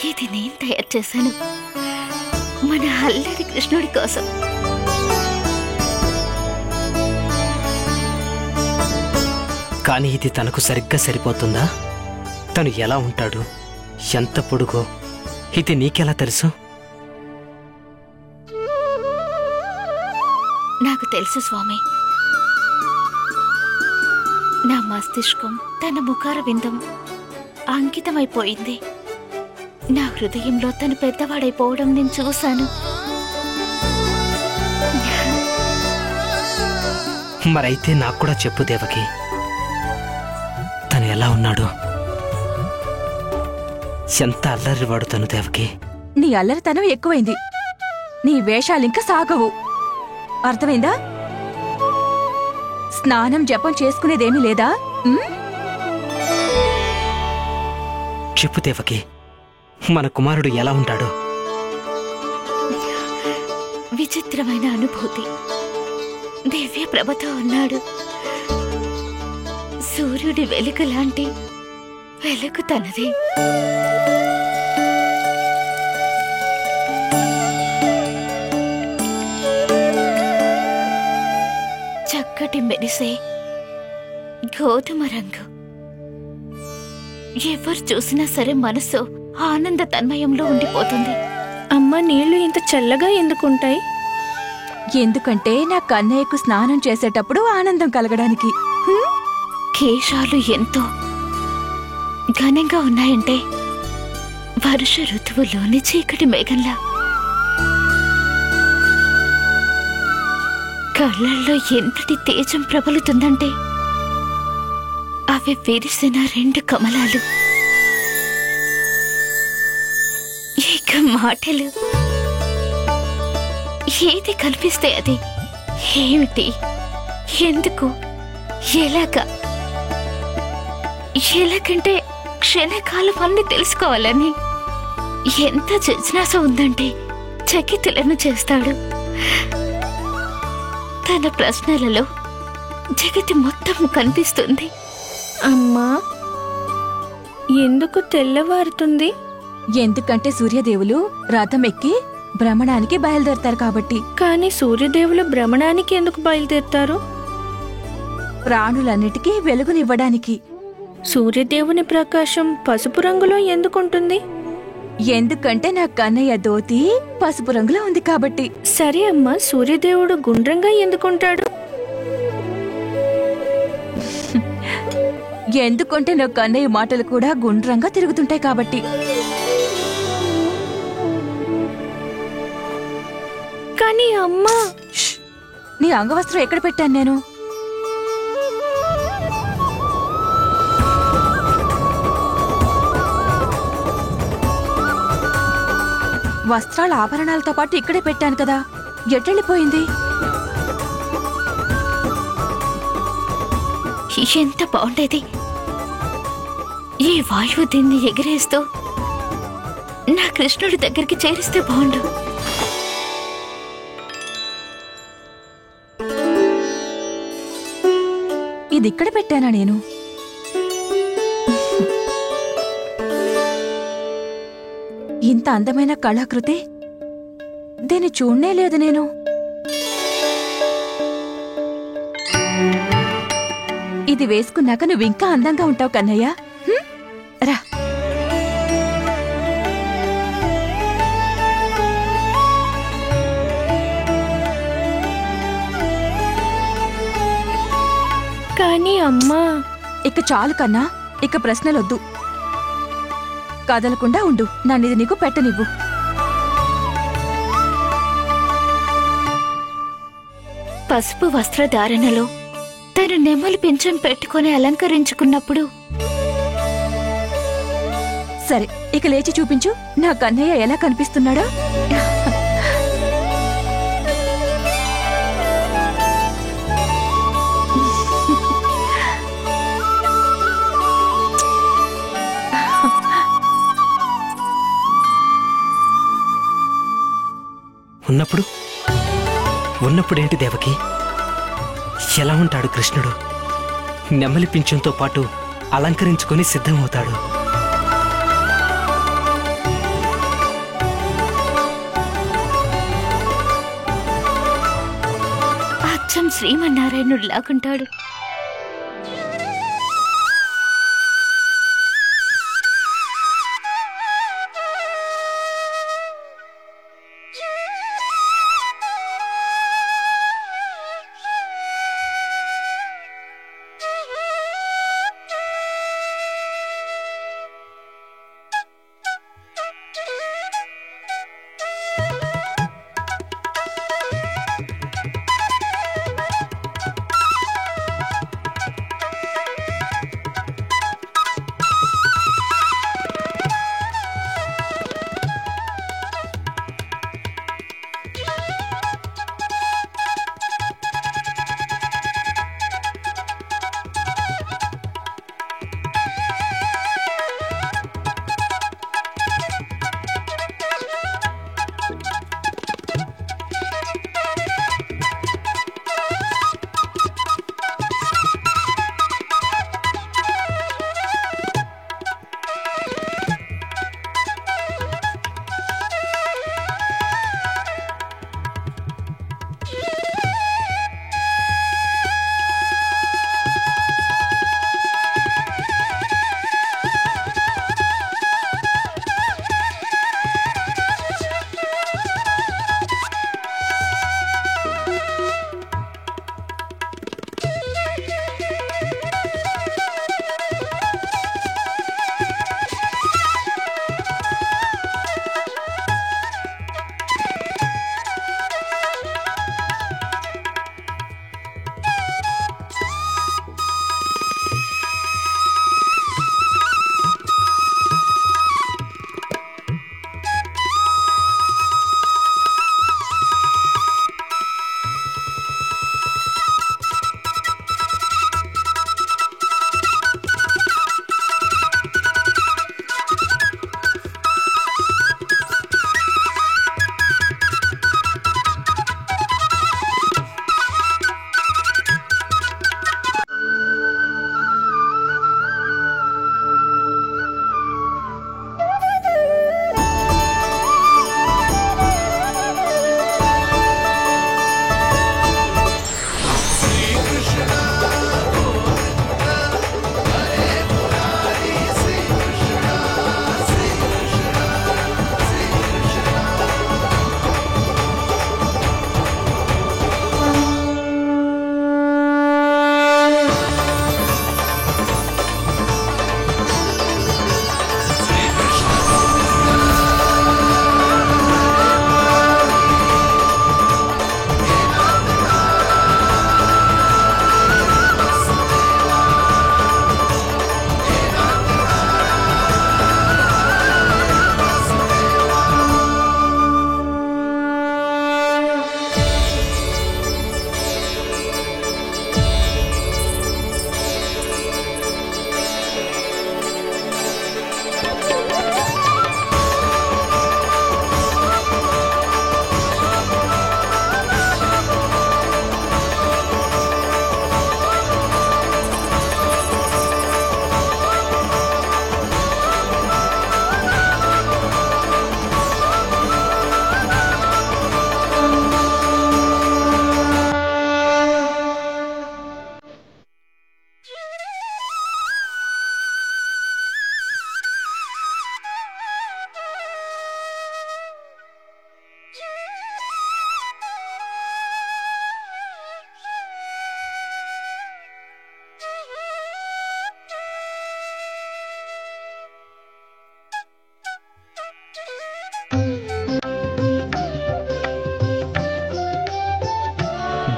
ఇది నేను తయారు చేశాను మన అల్లరి కృష్ణుడి కోసం. కానీ ఇది తనకు సరిగ్గా సరిపోతుందా? తను ఎలా ఉంటాడు, ఎంత పొడుగో ఇది నీకెలా తెలుసు? నాకు తెలుసు స్వామి. నా మస్తిష్కం తన ముఖార విందం అంకితమైపోయింది. నా హృదయంలో తను పెద్దవాడైపోవడం నేను చూశాను. మరైతే నాకు కూడా చెప్పు దేవకి, తను ఎలా ఉన్నాడు? ఎంత అల్లరివాడు తను దేవకి. నీ అల్లరితనం ఎక్కువైంది. నీ వేషాలింక సాగవు. అర్థమైందా? స్నానం జపం చేసుకునేదేమీ లేదా? చెప్పు దేవకి, మన కుమారుడు ఎలా ఉంటాడు? విచిత్రమైన అనుభూతి, దివ్య ప్రభతో ఉన్నాడు. సూర్యుడి వెలుగు లాంటి వెలుగు తనది. చక్కటి మెరిసే గోధుమ రంగు. ఎవరు చూసినా సరే మనసు ఆనంద తన్మయంలో ఉండిపోతుంది. అమ్మ, నీళ్లు ఇంత చల్లగా ఎందుకుంటాయి? ఎందుకంటే నా కన్నయ్యకు స్నానం చేసేటప్పుడు ఆనందం కలగడానికి. కేశాలు ఎంతో ఘనంగా ఉన్నాయంటే వర్ష ఋతువులోని చీకటి మేఘంలా. కళ్ళల్లో ఎంతటి తేజం ప్రబలుతుందంటే అవి విరిసిన 2 కమలాలు. ఇక మాటలు ఏది కనిపిస్తే అది, ఏమిటి, ఎందుకు, ఎలాగంటే క్షణకాలం అన్ని తెలుసుకోవాలని ఎంత జిజ్ఞాస ఉందంటే చకితులను చేస్తాడు. తన ప్రశ్నలలో జగతి మొత్తం కనిపిస్తుంది. అమ్మా, ఎందుకు తెల్లవారుతుంది? ఎందుకంటే సూర్యదేవులు రథం ఎక్కి భ్రమణానికి బయలుదేరతారు కాబట్టి. కానీ సూర్యదేవులు భ్రమణానికి ఎందుకు బయలుదేరతారు? ప్రాణులన్నిటికీ వెలుగునివ్వడానికి. సూర్యదేవుని ప్రకాశం పసుపు రంగులో ఎందుకుంటుంది? ఎందుకంటే నా కన్నయ్య ధోతి పసుపు రంగులో ఉంది కాబట్టి. సరే అమ్మా, సూర్యదేవుడు గుండ్రంగా ఎందుకుంటాడు? ఎందుకంటే నా కన్నయ్య మాటలు కూడా గుండ్రంగా తిరుగుతుంటాయి కాబట్టి. కానీ అమ్మా, నీ అంగవస్త్రం ఎక్కడ పెట్టాను నేను? వస్త్రాల ఆభరణాలతో పాటు ఇక్కడే పెట్టాను కదా, ఎట్టెళ్ళిపోయింది? ఎంత బాగుండేది! ఈ వాయువు దీన్ని ఎగిరేస్తూ నా కృష్ణుడి దగ్గరికి చేరిస్తే బాగుండు. ఇది ఇక్కడ పెట్టానా నేను? ఇంత అందమైన కళాకృతి దీన్ని చూడనే లేదు నేను. ఇది వేసుకున్నాక నువ్వు ఇంకా అందంగా ఉంటావు కన్నయ్య. రా. కానీ అమ్మా, ఇక చాలు కన్నా, ఇక ప్రశ్నలొద్దు. కదలకుండా ఉండు, నన్నిది నీకు పెట్టనివ్వు. పసుపు వస్త్రధారణలో తను నెమలి పింఛం పెట్టుకుని అలంకరించుకున్నప్పుడు. సరే, ఇక లేచి చూపించు నా కన్నయ్య ఎలా కనిపిస్తున్నాడో. ఉన్నప్పుడేంటి దేవకి, ఎలా ఉంటాడు కృష్ణుడు? నెమలి పింఛంతో పాటు అలంకరించుకొని సిద్ధమవుతాడు. శ్రీమన్నారాయణుడు లాగుంటాడు.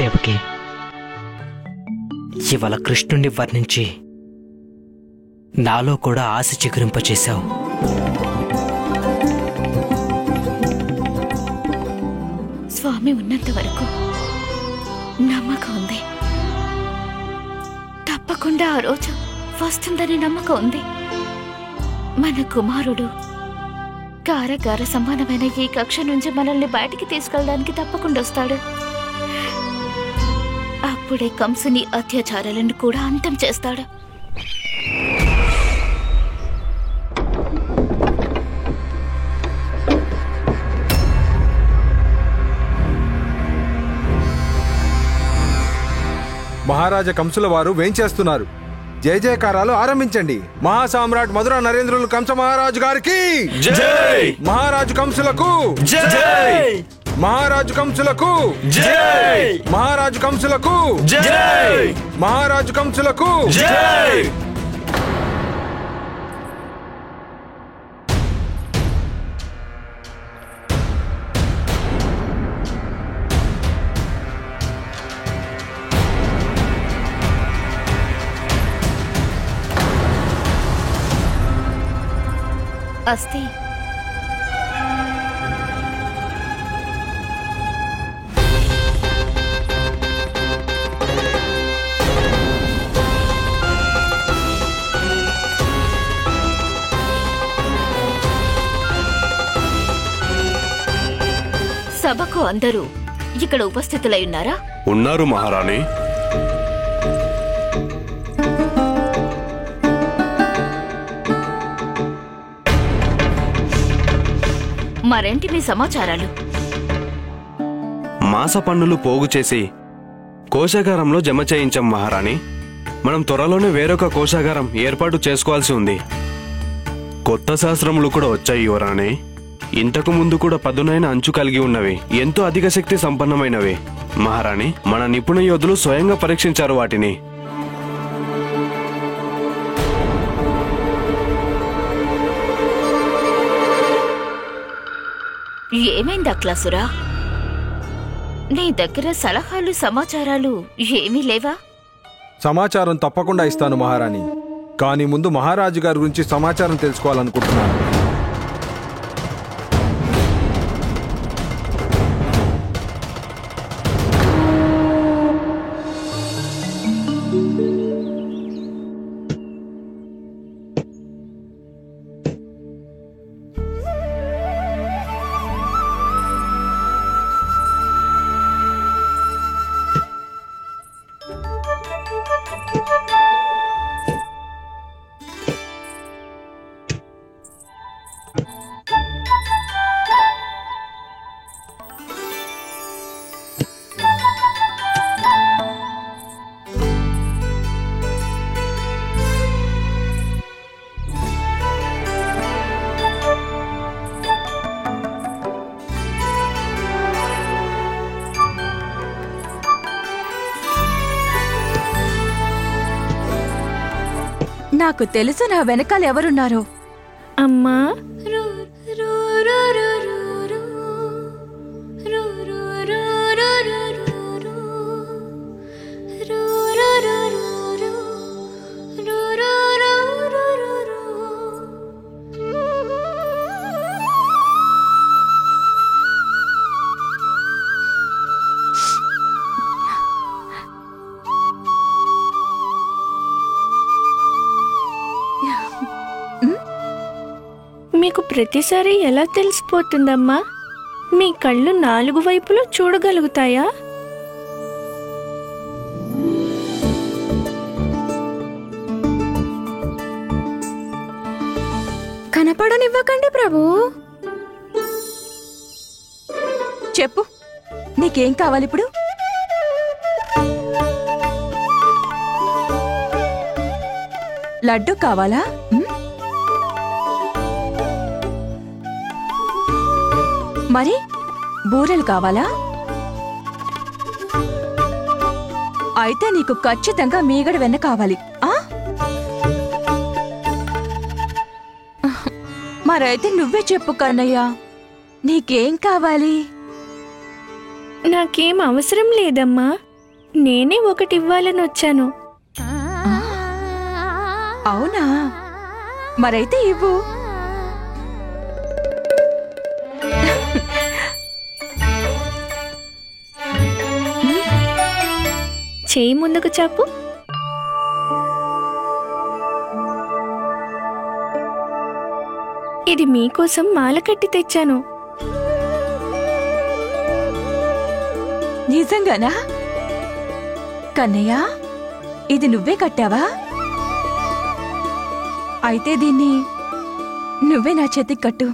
దేవకి, ఇవాళ కృష్ణుణ్ణి వర్ణించి నాలో కూడా ఆశ చిగురింపచేశావు. స్వామి ఉన్నంత వరకు నమ్మకం ఉంది. తప్పకుండా ఆ రోజు వస్తుందని నమ్మకం ఉంది. మన కుమారుడు కారాగార సమానమైన ఈ కక్ష నుంచి మనల్ని బయటికి తీసుకెళ్ళడానికి తప్పకుండా వస్తాడు. అప్పుడే కంసుని అత్యాచారాలను కూడా అంతం చేస్తాడు. మహారాజా కంసుల వారు వేంచేస్తున్నారు. జయ జయకారాలు ఆరంభించండి. మహాసామ్రాట్ మధుర నరేంద్రులు కంస మహారాజు గారికి జై! మహారాజు కంసులకు జై! మహారాజు కంసులకు జై! మహారాజు కంసులకు జై! మహారాజు కంసులకు జై! అస్తి సభకు అందరూ ఇక్కడ ఉపస్థితులై ఉన్నారా? ఉన్నారు మహారాణి. మరేంటి మీ సమాచారాలు? మాస పన్నులు పోగు చేసి కోశాగారంలో జమ చేయించాం మహారాణి. మనం త్వరలోనే వేరొక కోశాగారం ఏర్పాటు చేసుకోవాల్సి ఉంది. కొత్త శాస్త్రములు కూడా వచ్చాయి యువరాణి. ఇంతకు ముందు కూడా పదునైన అంచు కలిగి ఉన్నవి, ఎంతో అధిక శక్తి సంపన్నమైనవి మహారాణి. మన నిపుణ యోధులు స్వయంగా పరీక్షించారు వాటిని. ఏమైంది అక్లాసురా? నీ దగ్గర సలహాలు సమాచారాలు ఏమీ లేవా? సమాచారం తప్పకుండా ఇస్తాను మహారాణి. కానీ ముందు మహారాజు గారి గురించి సమాచారం తెలుసుకోవాలనుకుంటున్నాను. నాకు తెలుసు నా వెనకాల ఎవరున్నారో. అమ్మా, మీకు ప్రతిసారి ఎలా తెలిసిపోతుందమ్మా? మీ కళ్ళు 4 వైపులు చూడగలుగుతాయా? కనపడనివ్వకండి ప్రభు. చెప్పు, నీకేం కావాలిప్పుడు? లడ్డు కావాలా? మరి బూరెలు కావాలా? అయితే నీకు ఖచ్చితంగా మీగడ వెన్న కావాలి. మరైతే నువ్వే చెప్పు కన్నయ్య, నీకేం కావాలి? నాకేం అవసరం లేదమ్మా, నేనే ఒకటి ఇవ్వాలని వచ్చాను. అవునా? మరైతే ఇవ్వు. చేయి ముందుకు చాపు. ఇది మీకోసం మాల కట్టి తెచ్చాను. నిజంగానా? కన్నయ్య, ఇది నువ్వే కట్టావా? అయితే దీన్ని నువ్వే నా చేతికి కట్టు.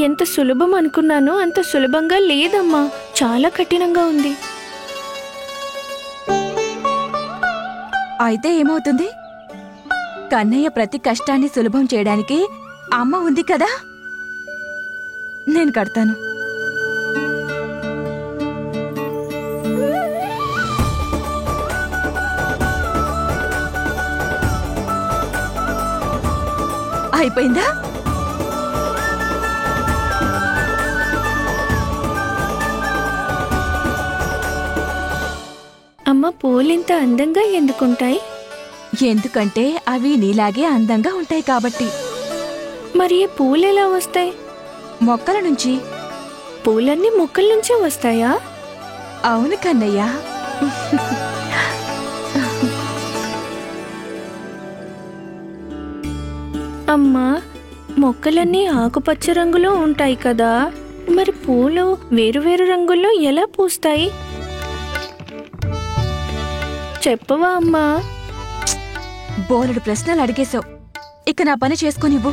ఎంత సులభం అనుకున్నానో అంత సులభంగా లేదమ్మా, చాలా కఠినంగా ఉంది. అయితే ఏమవుతుంది? కన్నయ్య ప్రతి కష్టాన్ని సులభం చేయడానికి అమ్మ ఉంది కదా, నేను కడతాను. అయిపోయిందా? అమ్మ, పూలింత అందంగా ఎందుకుంటాయి? ఎందుకంటే అవి నీలాగే అందంగా ఉంటాయి కాబట్టి. మరి ఈ పూలు ఎలా వస్తాయి? మొక్కల నుంచి. పూలన్నీ మొక్కల నుంచే వస్తాయా? అవును కన్నయ్య. అమ్మా, మొక్కలన్నీ ఆకుపచ్చ రంగులో ఉంటాయి కదా, మరి పూలు వేరువేరు రంగుల్లో ఎలా పూస్తాయి? చెప్పవా అమ్మా? బోలెడు ప్రశ్నలు అడిగేశావు, ఇక నా పని చేసుకునివ్వు.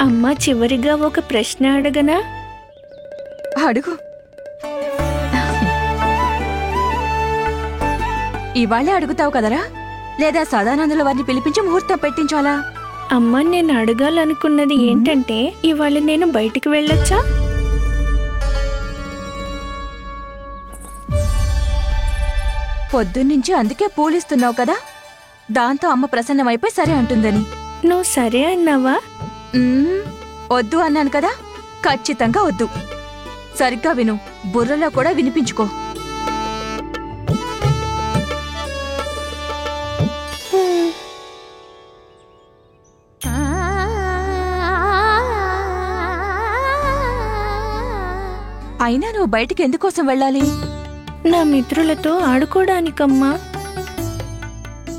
అమ్మా, చివరిగా ఒక ప్రశ్న అడగనా? అడుగు. ఇవాళే అడుగుతావు కదరా, లేదా సదానందుల వారిని పిలిపించి ముహూర్తం పెట్టించాలా? అమ్మా, నేను అడగాలనుకున్నది ఏంటంటే, ఇవాళ నేను బయటికి వెళ్ళొచ్చా? పొద్దున్నుంచి అందుకే పూలిస్తున్నావు కదా, దాంతో అమ్మ ప్రసన్నమైపోయి సరే అంటుందని. నువ్వు సరే అన్నావా? వద్దు అన్నాను కదా, ఖచ్చితంగా వద్దు. సరిగ్గా విను, బుర్రలో కూడా వినిపించుకో. అయినా నువ్వు బయటికి ఎందుకోసం వెళ్ళాలి? నా మిత్రులతో ఆడుకోవడానికమ్మా.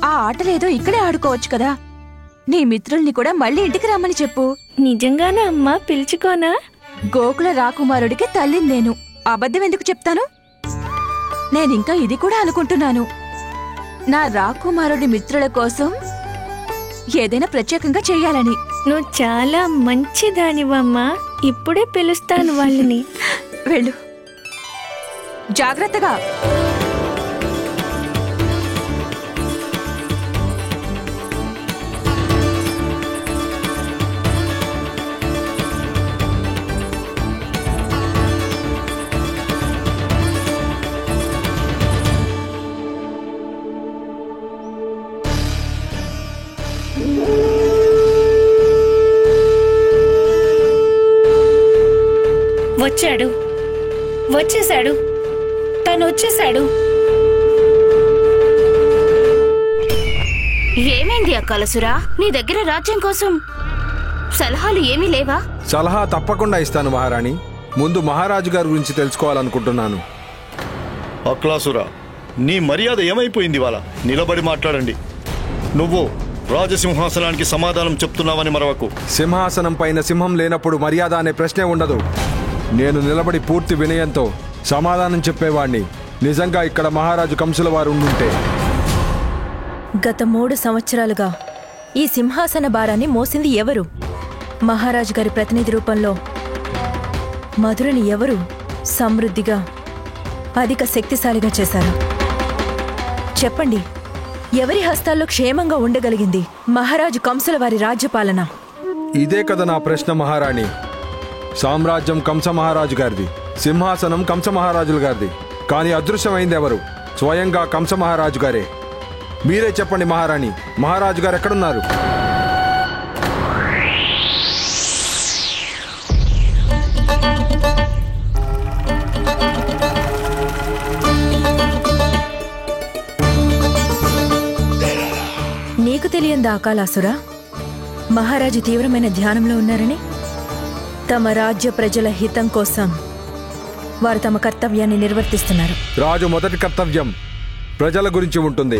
ఆ ఆటలేదో ఇక్కడే ఆడుకోవచ్చు కదా. నీ మిత్రుల్ని కూడా మళ్ళీ ఇంటికి రమ్మని చెప్పు. నిజంగానా అమ్మా? పిలుచుకోనా? గోకుల రాకుమారుడికి తల్లిని నేను, అబద్ధం ఎందుకు చెప్తాను? నేనింకా ఇది కూడా అనుకుంటున్నాను, నా రాకుమారుడి మిత్రుల కోసం ఏదైనా ప్రత్యేకంగా చెయ్యాలని. నువ్వు చాలా మంచిదానివమ్మా. ఇప్పుడే పిలుస్తాను వాళ్ళని. వెళ్ళు, జాగ్రత్తగా. వచ్చాడు, వచ్చేశాడు, తను వచ్చేశాడు. ఏమైంది అక్కలసురా? నీ దగ్గర రాజ్యం కోసం సలహాలు ఏమీ లేవా? సలహా తప్పకుండా ఇస్తాను మహారాణి. ముందు మహారాజు గారి గురించి తెలుసుకోవాలనుకుంటున్నాను. అక్లాసురా, నీ మర్యాద ఏమైపోయింది? వాళ్ళ నిలబడి మాట్లాడండి. నువ్వు రాజసింహాసనానికి సమాధానం చెప్తున్నావని మరవకు. సింహాసనం పైన సింహం లేనప్పుడు మర్యాద అనే ప్రశ్నే ఉండదు. నేను నిలబడి పూర్తి వినయంతో సమాధానం చెప్పేవాణ్ణి. నిజంగా ఇక్కడ మహారాజు కంసుల వారు ఉండుంటే. గత 3 సంవత్సరాలుగా ఈ సింహాసన భారాన్ని మోసింది ఎవరు? మహారాజు గారి ప్రతినిధి రూపంలో మధురని ఎవరు సమృద్ధిగా, అధిక శక్తిశాలిగా చేశారు? చెప్పండి, ఎవరి హస్తాల్లో క్షేమంగా ఉండగలిగింది మహారాజు కంసుల వారి రాజ్యపాలన? ఇదే కదా నా ప్రశ్న మహారాణి. సామ్రాజ్యం కంస మహారాజు గారిది, సింహాసనం కంస మహారాజుల గారిది. కానీ అదృశ్యమైంది ఎవరు? స్వయంగా కంస మహారాజు గారే. మీరే చెప్పండి మహారాణి, మహారాజు గారు ఎక్కడున్నారు? నీకు తెలియందా అకాలాసురా, మహారాజు తీవ్రమైన ధ్యానంలో ఉన్నారని? తమ రాజ్య ప్రజల హితం కోసం వారు తమ కర్తవ్యాన్ని నిర్వర్తిస్తున్నారు. రాజు మొదటి కర్తవ్యం ప్రజల గురించి ఉంటుంది.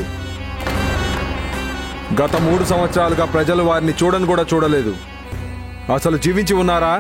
గత 3 సంవత్సరాలుగా ప్రజలు వారిని చూడను కూడా చూడలేదు. అసలు జీవించి ఉన్నారా?